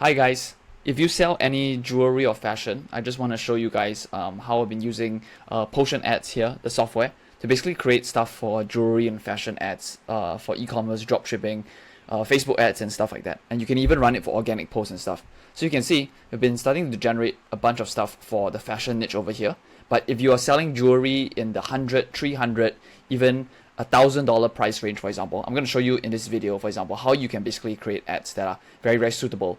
Hi guys, if you sell any jewelry or fashion, I just want to show you guys how I've been using PotionAds here, the software, to basically create stuff for jewelry and fashion ads for e-commerce, dropshipping, Facebook ads and stuff like that. And you can even run it for organic posts and stuff. So you can see we've been starting to generate a bunch of stuff for the fashion niche over here. But if you are selling jewelry in the 100, 300, even $1,000 price range, for example, I'm going to show you in this video, for example, how you can basically create ads that are very, very suitable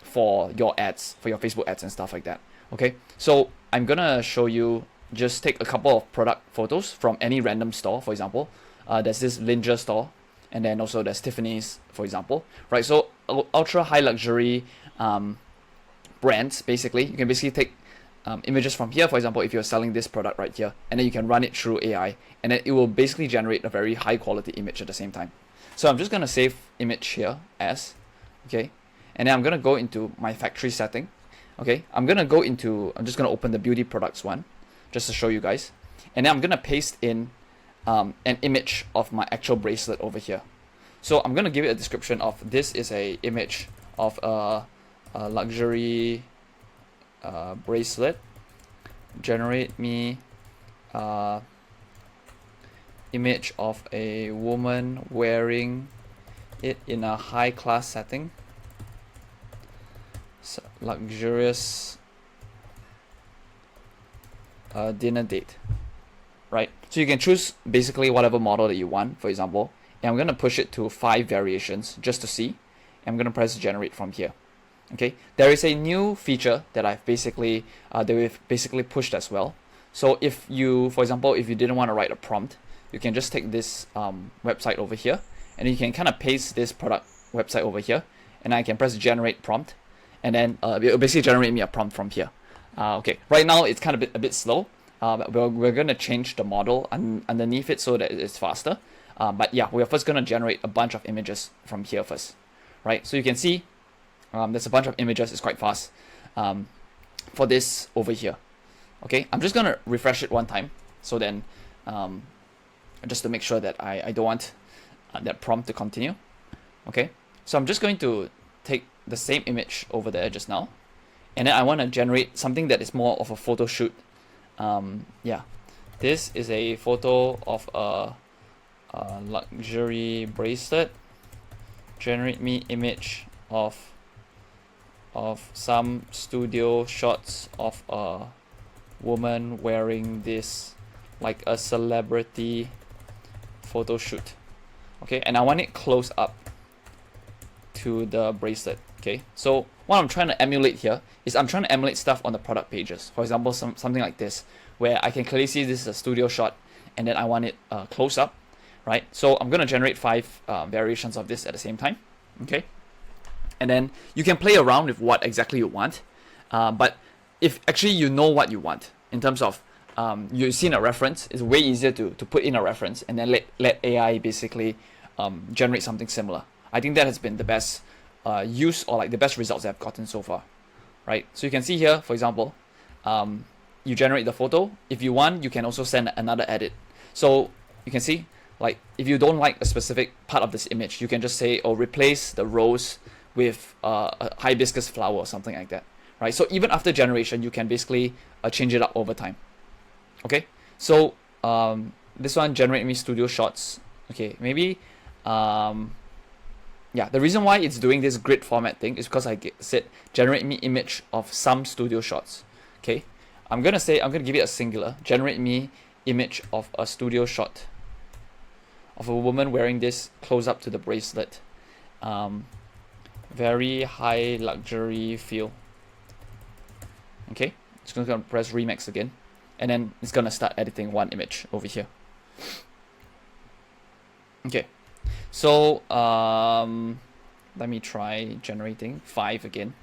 for your ads, for your Facebook ads and stuff like that. Okay, so I'm going to show you, just take a couple of product photos from any random store, for example. There's this Linger store, and then also there's Tiffany's, for example, right? So ultra high luxury brands, basically, you can basically take images from here, for example, if you're selling this product right here, and then you can run it through AI, and then it will basically generate a very high quality image at the same time. So I'm just going to save image here as, okay, and then I'm going to go into my factory setting. Okay, I'm just going to open the beauty products one just to show you guys, and then I'm going to paste in an image of my actual bracelet over here. So I'm going to give it a description of, this is a image of a luxury bracelet. Generate me image of a woman wearing it in a high class setting. So, luxurious dinner date, right? So you can choose basically whatever model that you want, for example, and I'm going to push it to 5 variations just to see. I'm going to press generate from here. Okay, there is a new feature that I've basically we've basically pushed as well. So if you, for example, if you didn't want to write a prompt, you can just take this website over here, and you can kind of paste this product website over here, and I can press generate prompt, and then it'll basically generate me a prompt from here. Okay, right now it's kind of a bit slow. We're going to change the model underneath it so that it's faster. But yeah, we're first going to generate a bunch of images from here first, right? So you can see there's a bunch of images. It's quite fast for this over here. Okay, I'm just going to refresh it one time, so then just to make sure that I don't want that prompt to continue. Okay, so I'm just going to take the same image over there just now, and then I want to generate something that is more of a photo shoot. Yeah, this is a photo of a luxury bracelet. Generate me image of some studio shots of a woman wearing this, like a celebrity photo shoot. Okay, and I want it close up to the bracelet. Okay, so what I'm trying to emulate here is I'm trying to emulate stuff on the product pages. For example, something like this, where I can clearly see this is a studio shot, and then I want it close up, right? So I'm going to generate 5 variations of this at the same time. Okay, and then you can play around with what exactly you want, but if actually you know what you want in terms of you've seen a reference, it's way easier to put in a reference and then let AI basically generate something similar. I think that has been the best use, or like the best results I've gotten so far, right? So you can see here, for example, you generate the photo. If you want, you can also send another edit. So you can see, like, if you don't like a specific part of this image, you can just say, oh, replace the rose with a hibiscus flower or something like that, right? So even after generation, you can basically change it up over time. Okay, so this one, generate me studio shots. Okay, maybe yeah, the reason why it's doing this grid format thing is because I said generate me image of some studio shots. Okay, I'm gonna give it a singular. Generate me image of a studio shot of a woman wearing this close up to the bracelet. Very high luxury feel. Okay, it's gonna press remix again, and then it's gonna start editing one image over here. Okay, so let me try generating 5 again.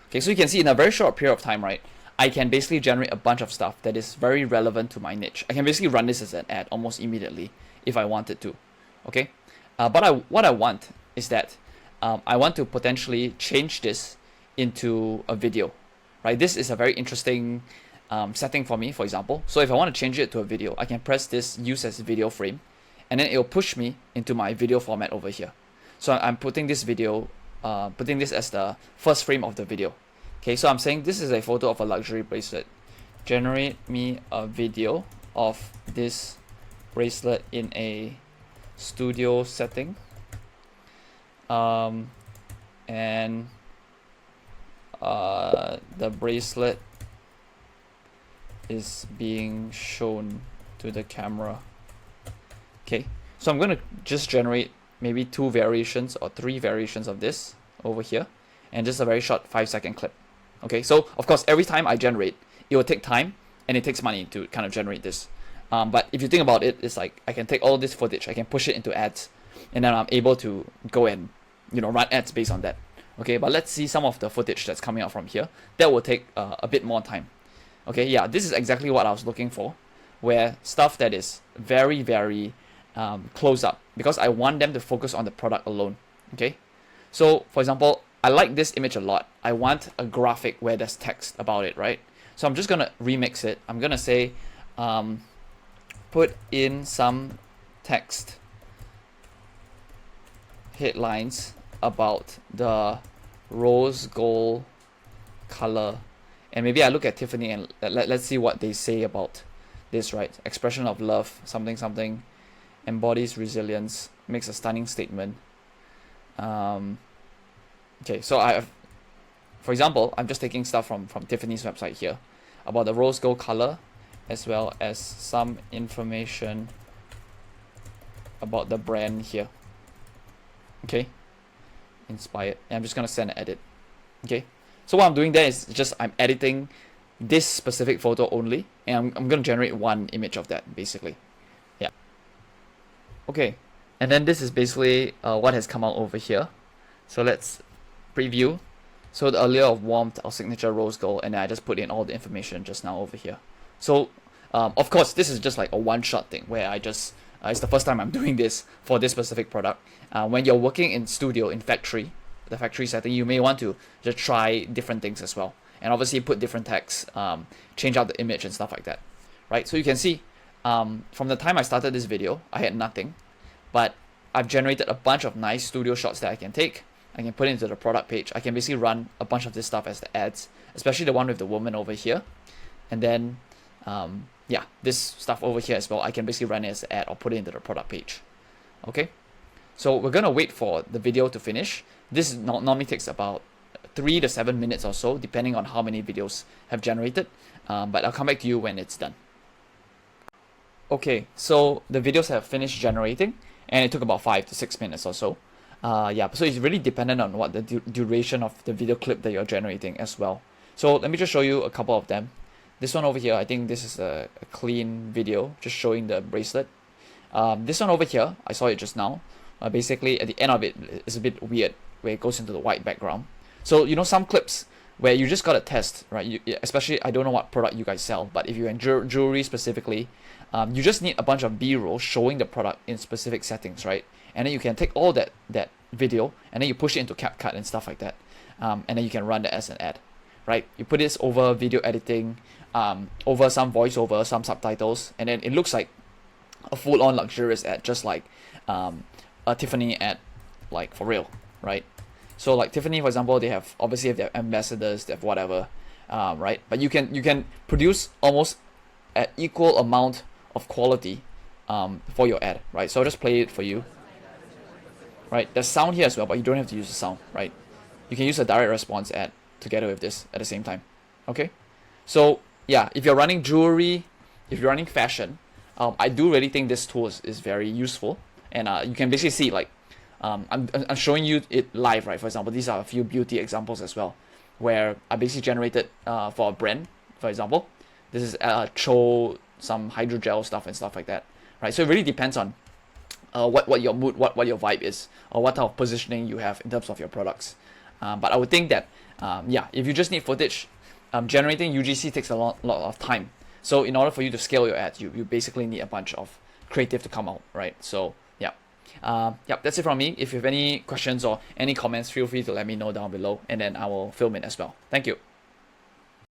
Okay, so you can see in a very short period of time, right, I can basically generate a bunch of stuff that is very relevant to my niche. I can basically run this as an ad almost immediately if I wanted to. Okay, but what I want is that I want to potentially change this into a video, right? This is a very interesting setting for me, for example. So if I want to change it to a video, I can press this use as video frame, and then it'll push me into my video format over here. So I'm putting this video putting this as the first frame of the video. Okay, so I'm saying this is a photo of a luxury bracelet. Generate me a video of this bracelet in a studio setting. And the bracelet is being shown to the camera. Okay, so I'm gonna just generate maybe 2 variations or 3 variations of this over here, and just a very short 5-second clip. Okay, so of course every time I generate, it will take time and it takes money to kind of generate this. But if you think about it, it's like I can take all this footage, I can push it into ads, and then I'm able to go and run ads based on that. Okay, but let's see some of the footage that's coming out from here. That will take a bit more time. Okay, yeah, this is exactly what I was looking for, where stuff that is very, very close up, because I want them to focus on the product alone. Okay, so for example, I like this image a lot. I want a graphic where there's text about it, right? So I'm just gonna remix it. I'm gonna say, put in some text headlines about the rose gold color, and maybe I look at Tiffany and let's see what they say about this, right? Expression of love, something something, embodies resilience, makes a stunning statement. Okay, so for example, I'm just taking stuff from Tiffany's website here about the rose gold color, as well as some information about the brand here. Okay, inspired, and I'm just gonna send an edit. Okay, so what I'm doing there is just I'm editing this specific photo only, and I'm gonna generate one image of that basically. Yeah. Okay, and then this is basically what has come out over here. So let's preview. So the allure of warmth, our signature rose gold, and then I just put in all the information just now over here. So of course this is just like a one-shot thing where I just it's the first time I'm doing this for this specific product. When you're working in studio, in the factory setting, you may want to just try different things as well, and obviously put different text, change out the image and stuff like that, right? So you can see from the time I started this video, I had nothing, but I've generated a bunch of nice studio shots that I can take. I can put it into the product page. I can basically run a bunch of this stuff as the ads, especially the one with the woman over here, and then yeah, this stuff over here as well, I can basically run it as an ad or put it into the product page. Okay, so we're gonna wait for the video to finish. This normally takes about 3 to 7 minutes or so, depending on how many videos have generated, but I'll come back to you when it's done. Okay, so the videos have finished generating, and it took about 5 to 6 minutes or so. Yeah, so it's really dependent on what the duration of the video clip that you're generating as well. So let me just show you a couple of them. This one over here, I think this is a clean video just showing the bracelet. This one over here, I saw it just now. Basically at the end of it is a bit weird where it goes into the white background. So some clips where you just gotta test, right? Especially, I don't know what product you guys sell, but if you're in jewelry specifically, you just need a bunch of B-roll showing the product in specific settings, right? And then you can take all that video and then you push it into CapCut and stuff like that, and then you can run that as an ad, right? You put this over video editing, over some voiceover, some subtitles, and then it looks like a full-on luxurious ad, just like a Tiffany ad, like for real, right? So like Tiffany, for example, they have obviously have their ambassadors, they have whatever, right? But you can produce almost an equal amount of quality for your ad, right? So I'll just play it for you. Right, there's sound here as well, but you don't have to use the sound, right? You can use a direct response ad together with this at the same time. Okay, so yeah, if you're running jewelry, if you're running fashion, I do really think this tool is very useful, and you can basically see like I'm showing you it live, right? For example, these are a few beauty examples as well, where I basically generated for a brand, for example. This is Cho, some hydrogel stuff and stuff like that, right? So it really depends on what your mood, what your vibe is, or what type of positioning you have in terms of your products. But I would think that yeah, if you just need footage, generating UGC takes a lot of time. So in order for you to scale your ads, you basically need a bunch of creative to come out, right? So yeah, that's it from me. If you have any questions or any comments, feel free to let me know down below, and then I will film it as well. Thank you.